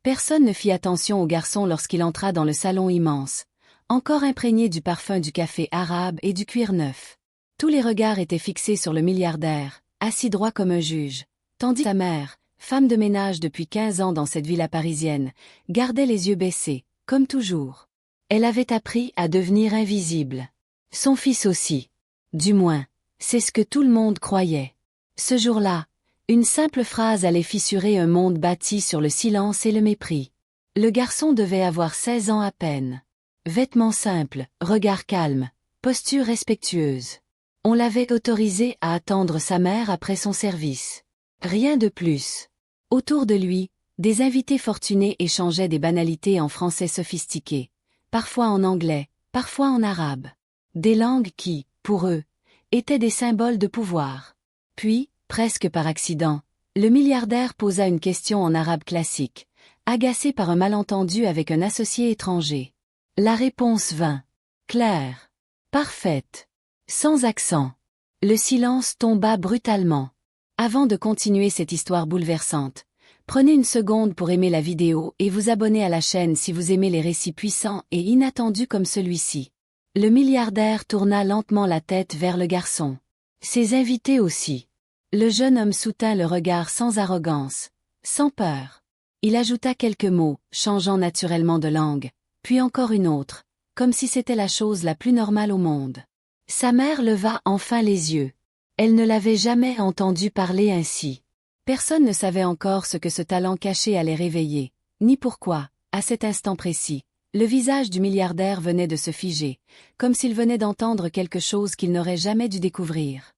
Personne ne fit attention au garçon lorsqu'il entra dans le salon immense, encore imprégné du parfum du café arabe et du cuir neuf. Tous les regards étaient fixés sur le milliardaire, assis droit comme un juge, tandis que sa mère, femme de ménage depuis 15 ans dans cette villa parisienne, gardait les yeux baissés, comme toujours. Elle avait appris à devenir invisible. Son fils aussi. Du moins, c'est ce que tout le monde croyait. Ce jour-là, une simple phrase allait fissurer un monde bâti sur le silence et le mépris. Le garçon devait avoir 16 ans à peine. Vêtements simples, regard calme, posture respectueuse. On l'avait autorisé à attendre sa mère après son service. Rien de plus. Autour de lui, des invités fortunés échangeaient des banalités en français sophistiqué, parfois en anglais, parfois en arabe. Des langues qui, pour eux, étaient des symboles de pouvoir. Puis, presque par accident, le milliardaire posa une question en arabe classique, agacé par un malentendu avec un associé étranger. La réponse vint. Claire. Parfaite. Sans accent. Le silence tomba brutalement. Avant de continuer cette histoire bouleversante, prenez une seconde pour aimer la vidéo et vous abonner à la chaîne si vous aimez les récits puissants et inattendus comme celui-ci. Le milliardaire tourna lentement la tête vers le garçon. Ses invités aussi. Le jeune homme soutint le regard sans arrogance, sans peur. Il ajouta quelques mots, changeant naturellement de langue, puis encore une autre, comme si c'était la chose la plus normale au monde. Sa mère leva enfin les yeux. Elle ne l'avait jamais entendu parler ainsi. Personne ne savait encore ce que ce talent caché allait réveiller, ni pourquoi, à cet instant précis, le visage du milliardaire venait de se figer, comme s'il venait d'entendre quelque chose qu'il n'aurait jamais dû découvrir.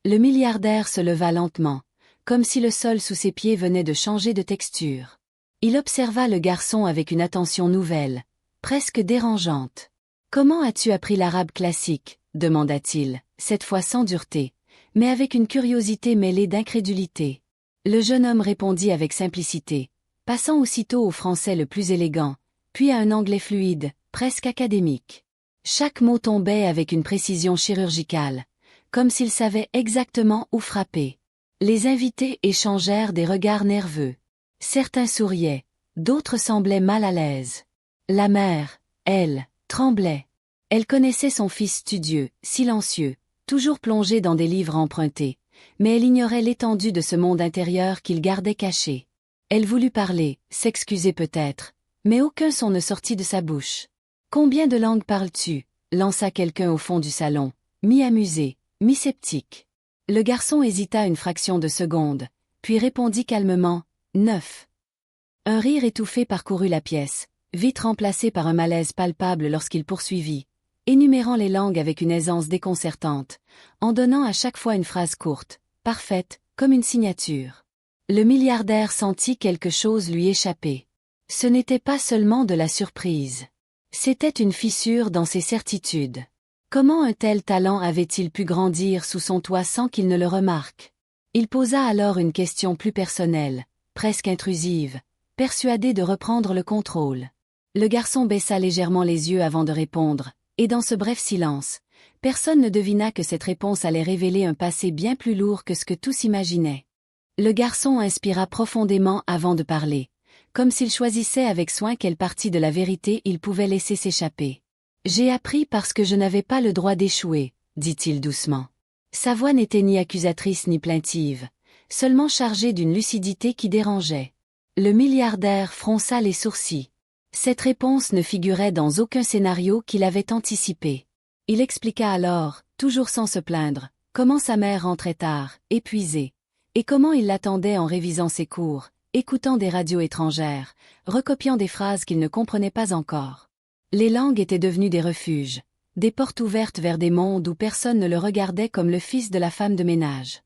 Le milliardaire se leva lentement, comme si le sol sous ses pieds venait de changer de texture. Il observa le garçon avec une attention nouvelle, presque dérangeante. « Comment as-tu appris l'arabe classique ?» demanda-t-il, cette fois sans dureté, mais avec une curiosité mêlée d'incrédulité. Le jeune homme répondit avec simplicité, passant aussitôt au français le plus élégant, puis à un anglais fluide, presque académique. Chaque mot tombait avec une précision chirurgicale, comme s'il savait exactement où frapper. Les invités échangèrent des regards nerveux. Certains souriaient, d'autres semblaient mal à l'aise. La mère, elle, tremblait. Elle connaissait son fils studieux, silencieux, toujours plongé dans des livres empruntés, mais elle ignorait l'étendue de ce monde intérieur qu'il gardait caché. Elle voulut parler, s'excuser peut-être, mais aucun son ne sortit de sa bouche. « Combien de langues parles-tu » lança quelqu'un au fond du salon, mi-amusé, mi-sceptique. Le garçon hésita une fraction de seconde, puis répondit calmement, « 9. Un rire étouffé parcourut la pièce, vite remplacé par un malaise palpable lorsqu'il poursuivit, énumérant les langues avec une aisance déconcertante, en donnant à chaque fois une phrase courte, parfaite, comme une signature. Le milliardaire sentit quelque chose lui échapper. Ce n'était pas seulement de la surprise. C'était une fissure dans ses certitudes. Comment un tel talent avait-il pu grandir sous son toit sans qu'il ne le remarque? Il posa alors une question plus personnelle, presque intrusive, persuadé de reprendre le contrôle. Le garçon baissa légèrement les yeux avant de répondre, et dans ce bref silence, personne ne devina que cette réponse allait révéler un passé bien plus lourd que ce que tous imaginaient. Le garçon inspira profondément avant de parler, comme s'il choisissait avec soin quelle partie de la vérité il pouvait laisser s'échapper. « J'ai appris parce que je n'avais pas le droit d'échouer, » dit-il doucement. Sa voix n'était ni accusatrice ni plaintive, seulement chargée d'une lucidité qui dérangeait. Le milliardaire fronça les sourcils. Cette réponse ne figurait dans aucun scénario qu'il avait anticipé. Il expliqua alors, toujours sans se plaindre, comment sa mère rentrait tard, épuisée, et comment il l'attendait en révisant ses cours, écoutant des radios étrangères, recopiant des phrases qu'il ne comprenait pas encore. Les langues étaient devenues des refuges, des portes ouvertes vers des mondes où personne ne le regardait comme le fils de la femme de ménage.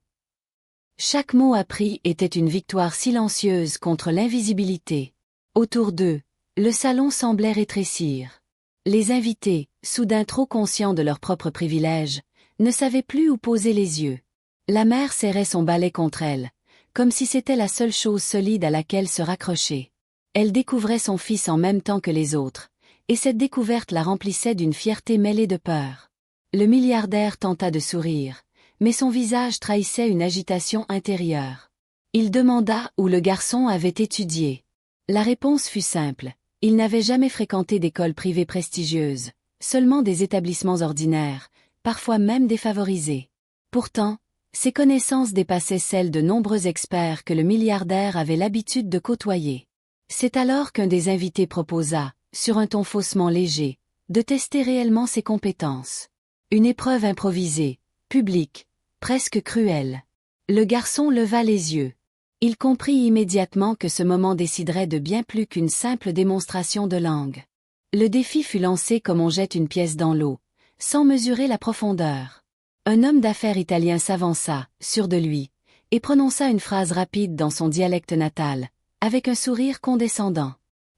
Chaque mot appris était une victoire silencieuse contre l'invisibilité. Autour d'eux, le salon semblait rétrécir. Les invités, soudain trop conscients de leurs propres privilèges, ne savaient plus où poser les yeux. La mère serrait son balai contre elle, comme si c'était la seule chose solide à laquelle se raccrocher. Elle découvrait son fils en même temps que les autres, et cette découverte la remplissait d'une fierté mêlée de peur. Le milliardaire tenta de sourire, mais son visage trahissait une agitation intérieure. Il demanda où le garçon avait étudié. La réponse fut simple. Il n'avait jamais fréquenté d'école privée prestigieuse, seulement des établissements ordinaires, parfois même défavorisés. Pourtant, ses connaissances dépassaient celles de nombreux experts que le milliardaire avait l'habitude de côtoyer. C'est alors qu'un des invités proposa, sur un ton faussement léger, de tester réellement ses compétences. Une épreuve improvisée, publique, presque cruelle. Le garçon leva les yeux. Il comprit immédiatement que ce moment déciderait de bien plus qu'une simple démonstration de langue. Le défi fut lancé comme on jette une pièce dans l'eau, sans mesurer la profondeur. Un homme d'affaires italien s'avança, sûr de lui, et prononça une phrase rapide dans son dialecte natal, avec un sourire condescendant.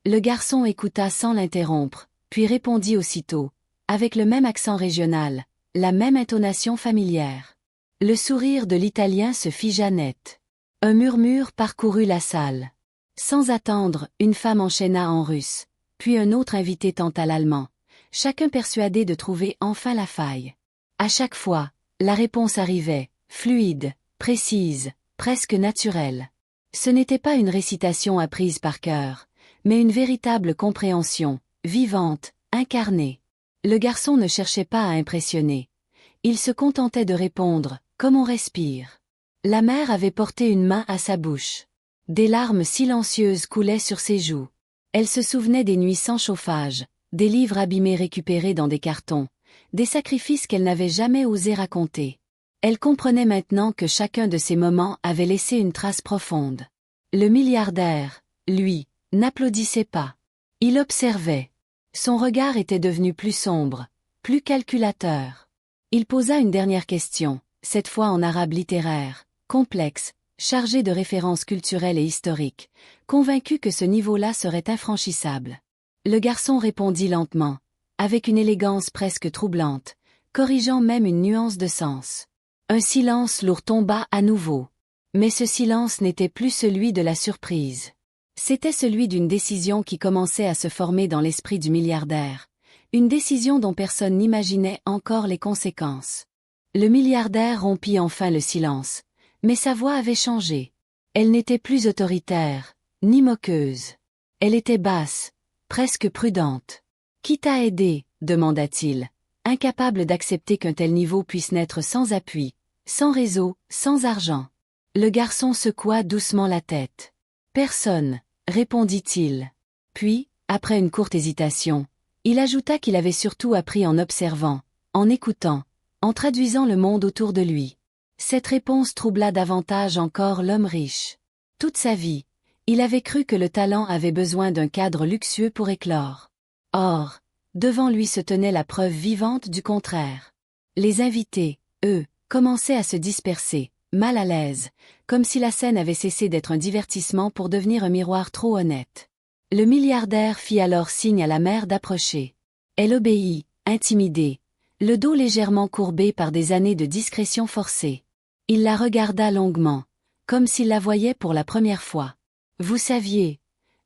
Le garçon écouta sans l'interrompre, puis répondit aussitôt, avec le même accent régional, la même intonation familière. Le sourire de l'Italien se figea net. Un murmure parcourut la salle. Sans attendre, une femme enchaîna en russe, puis un autre invité tenta l'allemand, chacun persuadé de trouver enfin la faille. À chaque fois, la réponse arrivait, fluide, précise, presque naturelle. Ce n'était pas une récitation apprise par cœur, mais une véritable compréhension, vivante, incarnée. Le garçon ne cherchait pas à impressionner. Il se contentait de répondre, comme on respire. La mère avait porté une main à sa bouche. Des larmes silencieuses coulaient sur ses joues. Elle se souvenait des nuits sans chauffage, des livres abîmés récupérés dans des cartons, des sacrifices qu'elle n'avait jamais osé raconter. Elle comprenait maintenant que chacun de ces moments avait laissé une trace profonde. Le milliardaire, lui, n'applaudissait pas. Il observait. Son regard était devenu plus sombre, plus calculateur. Il posa une dernière question, cette fois en arabe littéraire, complexe, chargé de références culturelles et historiques, convaincu que ce niveau-là serait infranchissable. Le garçon répondit lentement, avec une élégance presque troublante, corrigeant même une nuance de sens. Un silence lourd tomba à nouveau. Mais ce silence n'était plus celui de la surprise. C'était celui d'une décision qui commençait à se former dans l'esprit du milliardaire. Une décision dont personne n'imaginait encore les conséquences. Le milliardaire rompit enfin le silence. Mais sa voix avait changé. Elle n'était plus autoritaire, ni moqueuse. Elle était basse, presque prudente. « Qui t'a aidé ?» demanda-t-il, incapable d'accepter qu'un tel niveau puisse naître sans appui, sans réseau, sans argent. Le garçon secoua doucement la tête. « Personne », répondit-il. Puis, après une courte hésitation, il ajouta qu'il avait surtout appris en observant, en écoutant, en traduisant le monde autour de lui. Cette réponse troubla davantage encore l'homme riche. Toute sa vie, il avait cru que le talent avait besoin d'un cadre luxueux pour éclore. Or, devant lui se tenait la preuve vivante du contraire. Les invités, eux, commençaient à se disperser, mal à l'aise, comme si la scène avait cessé d'être un divertissement pour devenir un miroir trop honnête. Le milliardaire fit alors signe à la mère d'approcher. Elle obéit, intimidée, le dos légèrement courbé par des années de discrétion forcée. Il la regarda longuement, comme s'il la voyait pour la première fois. « Vous saviez ?»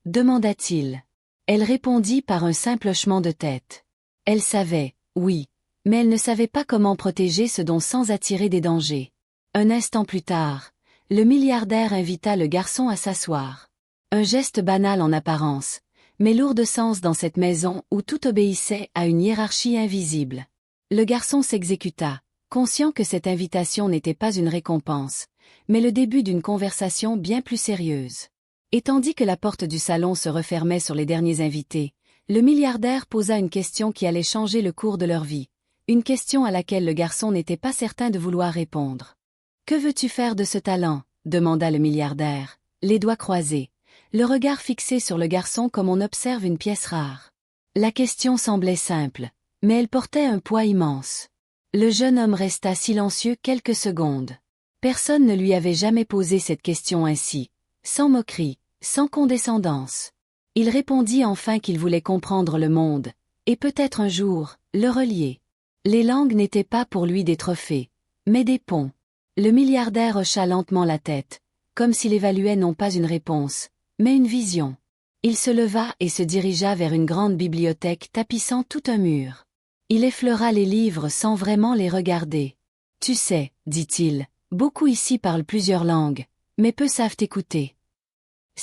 demanda-t-il. Elle répondit par un simple hochement de tête. Elle savait, oui, mais elle ne savait pas comment protéger ce don sans attirer des dangers. Un instant plus tard, le milliardaire invita le garçon à s'asseoir. Un geste banal en apparence, mais lourd de sens dans cette maison où tout obéissait à une hiérarchie invisible. Le garçon s'exécuta, conscient que cette invitation n'était pas une récompense, mais le début d'une conversation bien plus sérieuse. Et tandis que la porte du salon se refermait sur les derniers invités, le milliardaire posa une question qui allait changer le cours de leur vie, une question à laquelle le garçon n'était pas certain de vouloir répondre. « Que veux-tu faire de ce talent ?» demanda le milliardaire, les doigts croisés, le regard fixé sur le garçon comme on observe une pièce rare. La question semblait simple, mais elle portait un poids immense. Le jeune homme resta silencieux quelques secondes. Personne ne lui avait jamais posé cette question ainsi, sans moquerie, sans condescendance. Il répondit enfin qu'il voulait comprendre le monde, et peut-être un jour, le relier. Les langues n'étaient pas pour lui des trophées, mais des ponts. Le milliardaire hocha lentement la tête, comme s'il évaluait non pas une réponse, mais une vision. Il se leva et se dirigea vers une grande bibliothèque tapissant tout un mur. Il effleura les livres sans vraiment les regarder. « Tu sais, dit-il, beaucoup ici parlent plusieurs langues, mais peu savent écouter.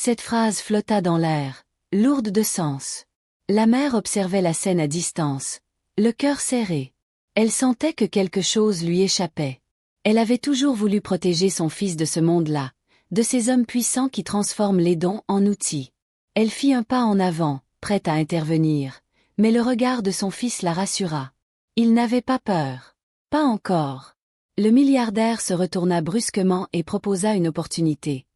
Cette phrase flotta dans l'air, lourde de sens. La mère observait la scène à distance, le cœur serré. Elle sentait que quelque chose lui échappait. Elle avait toujours voulu protéger son fils de ce monde-là, de ces hommes puissants qui transforment les dons en outils. Elle fit un pas en avant, prête à intervenir, mais le regard de son fils la rassura. Il n'avait pas peur. Pas encore. Le milliardaire se retourna brusquement et proposa une opportunité.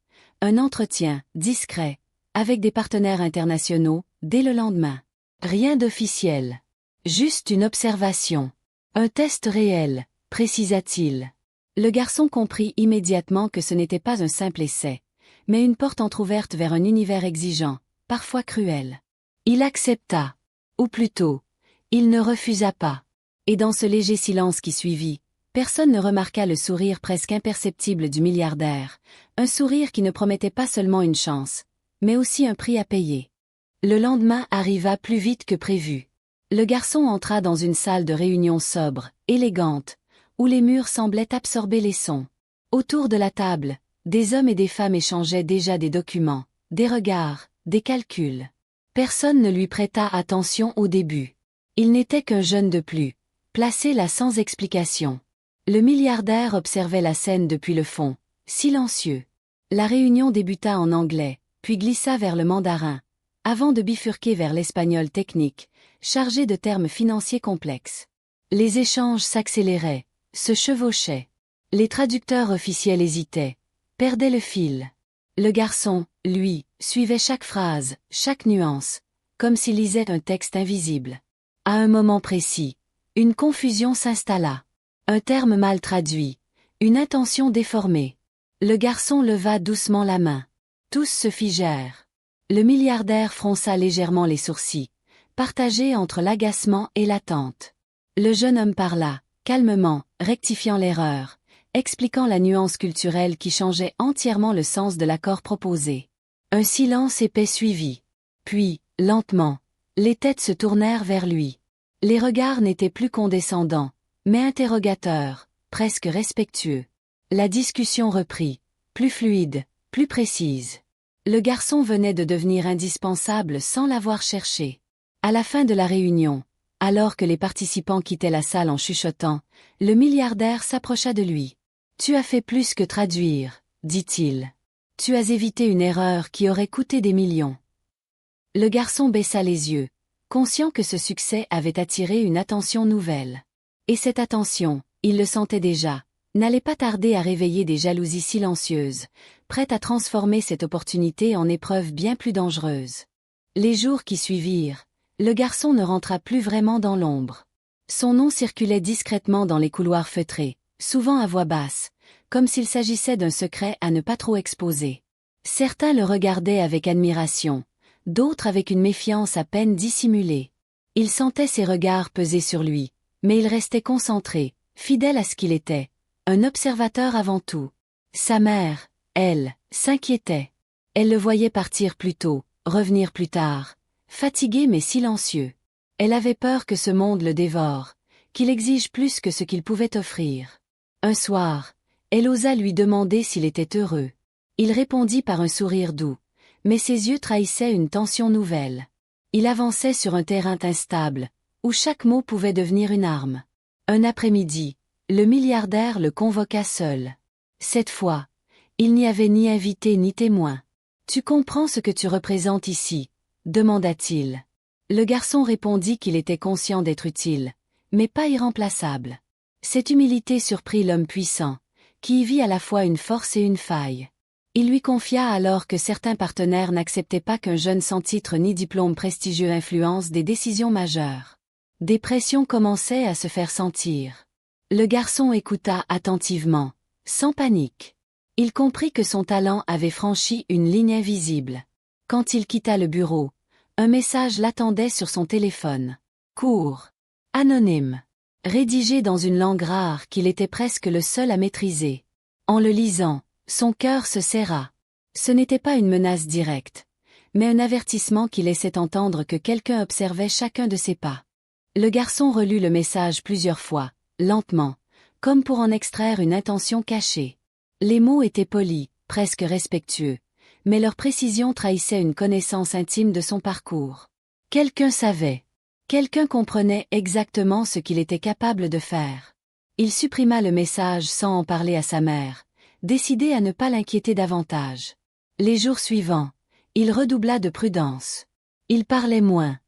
Un entretien, discret, avec des partenaires internationaux, dès le lendemain. Rien d'officiel. Juste une observation. Un test réel, précisa-t-il. Le garçon comprit immédiatement que ce n'était pas un simple essai, mais une porte entr'ouverte vers un univers exigeant, parfois cruel. Il accepta. Ou plutôt, il ne refusa pas. Et dans ce léger silence qui suivit, personne ne remarqua le sourire presque imperceptible du milliardaire, un sourire qui ne promettait pas seulement une chance, mais aussi un prix à payer. Le lendemain arriva plus vite que prévu. Le garçon entra dans une salle de réunion sobre, élégante, où les murs semblaient absorber les sons. Autour de la table, des hommes et des femmes échangeaient déjà des documents, des regards, des calculs. Personne ne lui prêta attention au début. Il n'était qu'un jeune de plus, placé là sans explication. Le milliardaire observait la scène depuis le fond, silencieux. La réunion débuta en anglais, puis glissa vers le mandarin, avant de bifurquer vers l'espagnol technique, chargé de termes financiers complexes. Les échanges s'accéléraient, se chevauchaient. Les traducteurs officiels hésitaient, perdaient le fil. Le garçon, lui, suivait chaque phrase, chaque nuance, comme s'il lisait un texte invisible. À un moment précis, une confusion s'installa. Un terme mal traduit, une intention déformée. Le garçon leva doucement la main. Tous se figèrent. Le milliardaire fronça légèrement les sourcils, partagé entre l'agacement et l'attente. Le jeune homme parla, calmement, rectifiant l'erreur, expliquant la nuance culturelle qui changeait entièrement le sens de l'accord proposé. Un silence épais suivit. Puis, lentement, les têtes se tournèrent vers lui. Les regards n'étaient plus condescendants, mais interrogateurs, presque respectueux. La discussion reprit, plus fluide, plus précise. Le garçon venait de devenir indispensable sans l'avoir cherché. À la fin de la réunion, alors que les participants quittaient la salle en chuchotant, le milliardaire s'approcha de lui. « Tu as fait plus que traduire, » dit-il. « Tu as évité une erreur qui aurait coûté des millions. » Le garçon baissa les yeux, conscient que ce succès avait attiré une attention nouvelle. Et cette attention, il le sentait déjà, n'allait pas tarder à réveiller des jalousies silencieuses, prêtes à transformer cette opportunité en épreuve bien plus dangereuse. Les jours qui suivirent, le garçon ne rentra plus vraiment dans l'ombre. Son nom circulait discrètement dans les couloirs feutrés, souvent à voix basse, comme s'il s'agissait d'un secret à ne pas trop exposer. Certains le regardaient avec admiration, d'autres avec une méfiance à peine dissimulée. Il sentait ses regards peser sur lui, mais il restait concentré, fidèle à ce qu'il était, un observateur avant tout. Sa mère, elle, s'inquiétait. Elle le voyait partir plus tôt, revenir plus tard, fatigué mais silencieux. Elle avait peur que ce monde le dévore, qu'il exige plus que ce qu'il pouvait offrir. Un soir, elle osa lui demander s'il était heureux. Il répondit par un sourire doux, mais ses yeux trahissaient une tension nouvelle. Il avançait sur un terrain instable, où chaque mot pouvait devenir une arme. Un après-midi, le milliardaire le convoqua seul. Cette fois, il n'y avait ni invité ni témoin. « Tu comprends ce que tu représentes ici ?» demanda-t-il. Le garçon répondit qu'il était conscient d'être utile, mais pas irremplaçable. Cette humilité surprit l'homme puissant, qui y vit à la fois une force et une faille. Il lui confia alors que certains partenaires n'acceptaient pas qu'un jeune sans titre ni diplôme prestigieux influence des décisions majeures. Des pressions commençaient à se faire sentir. Le garçon écouta attentivement, sans panique. Il comprit que son talent avait franchi une ligne invisible. Quand il quitta le bureau, un message l'attendait sur son téléphone. Court. Anonyme. Rédigé dans une langue rare qu'il était presque le seul à maîtriser. En le lisant, son cœur se serra. Ce n'était pas une menace directe, mais un avertissement qui laissait entendre que quelqu'un observait chacun de ses pas. Le garçon relut le message plusieurs fois, lentement, comme pour en extraire une intention cachée. Les mots étaient polis, presque respectueux, mais leur précision trahissait une connaissance intime de son parcours. Quelqu'un savait. Quelqu'un comprenait exactement ce qu'il était capable de faire. Il supprima le message sans en parler à sa mère, décidé à ne pas l'inquiéter davantage. Les jours suivants, il redoubla de prudence. Il parlait moins,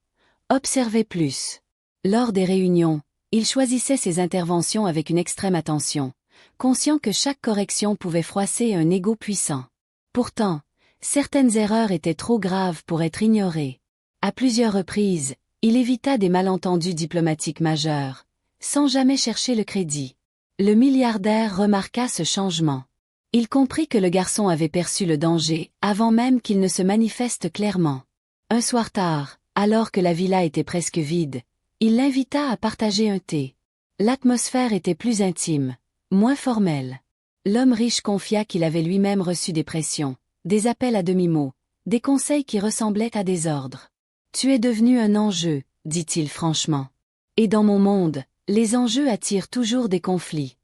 observait plus. Lors des réunions, il choisissait ses interventions avec une extrême attention, conscient que chaque correction pouvait froisser un ego puissant. Pourtant, certaines erreurs étaient trop graves pour être ignorées. À plusieurs reprises, il évita des malentendus diplomatiques majeurs, sans jamais chercher le crédit. Le milliardaire remarqua ce changement. Il comprit que le garçon avait perçu le danger avant même qu'il ne se manifeste clairement. Un soir tard, alors que la villa était presque vide, il l'invita à partager un thé. L'atmosphère était plus intime, moins formelle. L'homme riche confia qu'il avait lui-même reçu des pressions, des appels à demi-mot, des conseils qui ressemblaient à des ordres. « Tu es devenu un enjeu, dit-il franchement. Et dans mon monde, les enjeux attirent toujours des conflits. »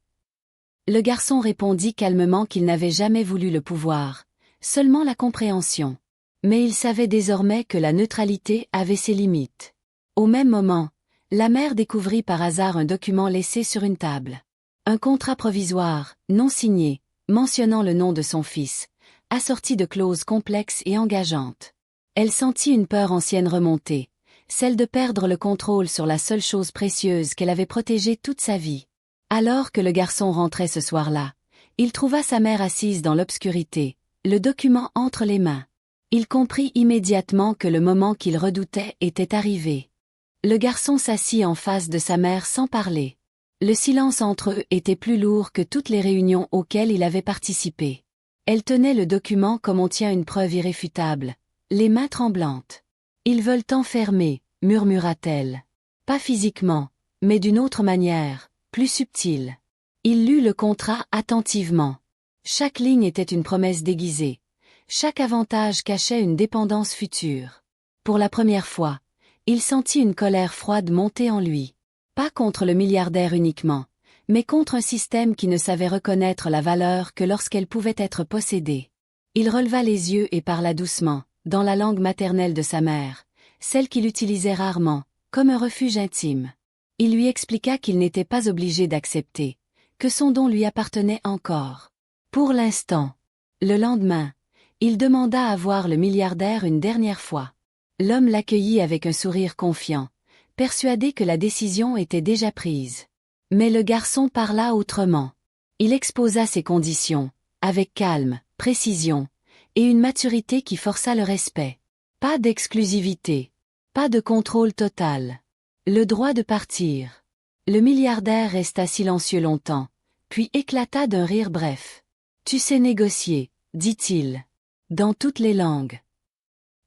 Le garçon répondit calmement qu'il n'avait jamais voulu le pouvoir, seulement la compréhension. Mais il savait désormais que la neutralité avait ses limites. Au même moment, la mère découvrit par hasard un document laissé sur une table. Un contrat provisoire, non signé, mentionnant le nom de son fils, assorti de clauses complexes et engageantes. Elle sentit une peur ancienne remonter, celle de perdre le contrôle sur la seule chose précieuse qu'elle avait protégée toute sa vie. Alors que le garçon rentrait ce soir-là, il trouva sa mère assise dans l'obscurité, le document entre les mains. Il comprit immédiatement que le moment qu'il redoutait était arrivé. Le garçon s'assit en face de sa mère sans parler. Le silence entre eux était plus lourd que toutes les réunions auxquelles il avait participé. Elle tenait le document comme on tient une preuve irréfutable, les mains tremblantes. « Ils veulent t'enfermer, » murmura-t-elle. Pas physiquement, mais d'une autre manière, plus subtile. Il lut le contrat attentivement. Chaque ligne était une promesse déguisée. Chaque avantage cachait une dépendance future. Pour la première fois, il sentit une colère froide monter en lui. Pas contre le milliardaire uniquement, mais contre un système qui ne savait reconnaître la valeur que lorsqu'elle pouvait être possédée. Il releva les yeux et parla doucement, dans la langue maternelle de sa mère, celle qu'il utilisait rarement, comme un refuge intime. Il lui expliqua qu'il n'était pas obligé d'accepter, que son don lui appartenait encore. Pour l'instant. Le lendemain, il demanda à voir le milliardaire une dernière fois. L'homme l'accueillit avec un sourire confiant, persuadé que la décision était déjà prise. Mais le garçon parla autrement. Il exposa ses conditions, avec calme, précision, et une maturité qui força le respect. Pas d'exclusivité. Pas de contrôle total. Le droit de partir. Le milliardaire resta silencieux longtemps, puis éclata d'un rire bref. « Tu sais négocier, » dit-il. Dans toutes les langues.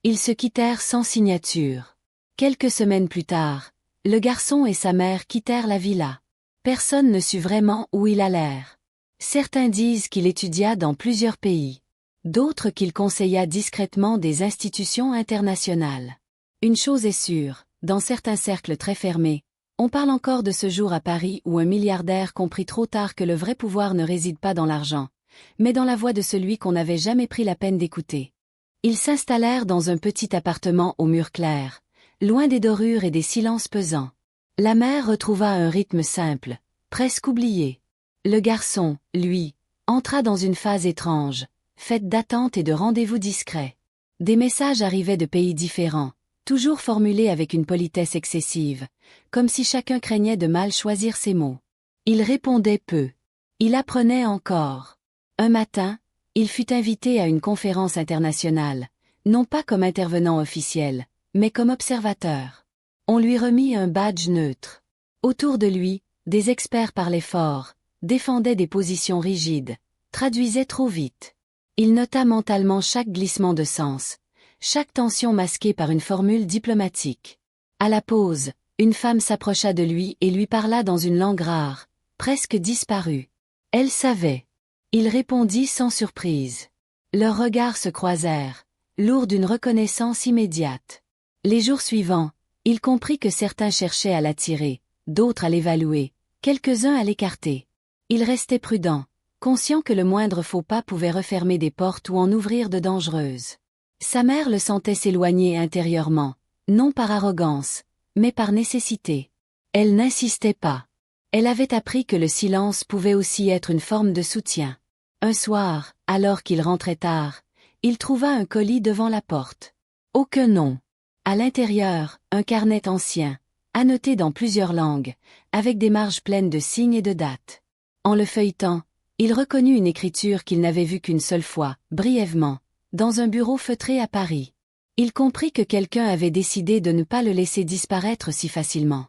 Ils se quittèrent sans signature. Quelques semaines plus tard, le garçon et sa mère quittèrent la villa. Personne ne sut vraiment où il allèrent. Certains disent qu'il étudia dans plusieurs pays. D'autres qu'il conseilla discrètement des institutions internationales. Une chose est sûre, dans certains cercles très fermés, on parle encore de ce jour à Paris où un milliardaire comprit trop tard que le vrai pouvoir ne réside pas dans l'argent, mais dans la voix de celui qu'on n'avait jamais pris la peine d'écouter. Ils s'installèrent dans un petit appartement aux murs clairs, loin des dorures et des silences pesants. La mère retrouva un rythme simple, presque oublié. Le garçon, lui, entra dans une phase étrange, faite d'attente et de rendez-vous discrets. Des messages arrivaient de pays différents, toujours formulés avec une politesse excessive, comme si chacun craignait de mal choisir ses mots. Il répondait peu. Il apprenait encore. Un matin, il fut invité à une conférence internationale, non pas comme intervenant officiel, mais comme observateur. On lui remit un badge neutre. Autour de lui, des experts parlaient fort, défendaient des positions rigides, traduisaient trop vite. Il nota mentalement chaque glissement de sens, chaque tension masquée par une formule diplomatique. À la pause, une femme s'approcha de lui et lui parla dans une langue rare, presque disparue. Elle savait. Il répondit sans surprise. Leurs regards se croisèrent, lourds d'une reconnaissance immédiate. Les jours suivants, il comprit que certains cherchaient à l'attirer, d'autres à l'évaluer, quelques-uns à l'écarter. Il restait prudent, conscient que le moindre faux pas pouvait refermer des portes ou en ouvrir de dangereuses. Sa mère le sentait s'éloigner intérieurement, non par arrogance, mais par nécessité. Elle n'insistait pas. Elle avait appris que le silence pouvait aussi être une forme de soutien. Un soir, alors qu'il rentrait tard, il trouva un colis devant la porte. Aucun nom. À l'intérieur, un carnet ancien, annoté dans plusieurs langues, avec des marges pleines de signes et de dates. En le feuilletant, il reconnut une écriture qu'il n'avait vue qu'une seule fois, brièvement, dans un bureau feutré à Paris. Il comprit que quelqu'un avait décidé de ne pas le laisser disparaître si facilement.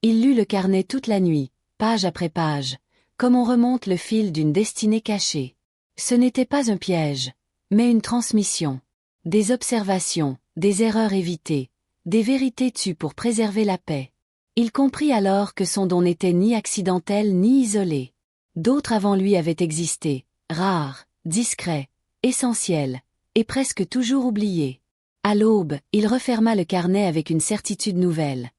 Il lut le carnet toute la nuit, page après page, comme on remonte le fil d'une destinée cachée. Ce n'était pas un piège, mais une transmission. Des observations, des erreurs évitées, des vérités tues pour préserver la paix. Il comprit alors que son don n'était ni accidentel ni isolé. D'autres avant lui avaient existé, rares, discrets, essentiels, et presque toujours oubliés. À l'aube, il referma le carnet avec une certitude nouvelle.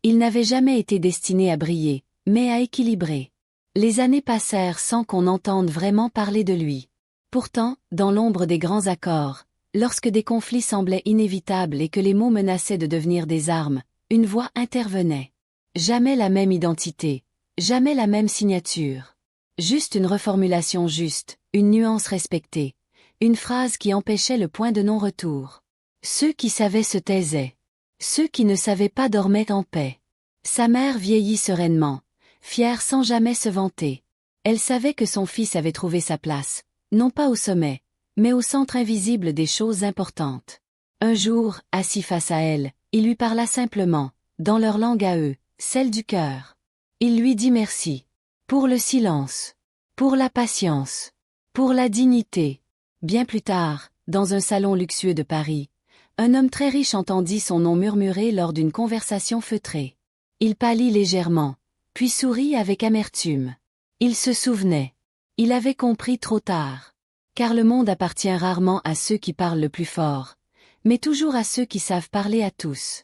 Il n'avait jamais été destiné à briller, mais à équilibrer. Les années passèrent sans qu'on entende vraiment parler de lui. Pourtant, dans l'ombre des grands accords, lorsque des conflits semblaient inévitables et que les mots menaçaient de devenir des armes, une voix intervenait. Jamais la même identité, jamais la même signature. Juste une reformulation juste, une nuance respectée, une phrase qui empêchait le point de non-retour. Ceux qui savaient se taisaient. Ceux qui ne savaient pas dormaient en paix. Sa mère vieillit sereinement, fière sans jamais se vanter. Elle savait que son fils avait trouvé sa place, non pas au sommet, mais au centre invisible des choses importantes. Un jour, assis face à elle, il lui parla simplement, dans leur langue à eux, celle du cœur. Il lui dit merci. Pour le silence. Pour la patience. Pour la dignité. Bien plus tard, dans un salon luxueux de Paris, un homme très riche entendit son nom murmuré lors d'une conversation feutrée. Il pâlit légèrement, puis sourit avec amertume. Il se souvenait. Il avait compris trop tard. Car le monde appartient rarement à ceux qui parlent le plus fort, mais toujours à ceux qui savent parler à tous.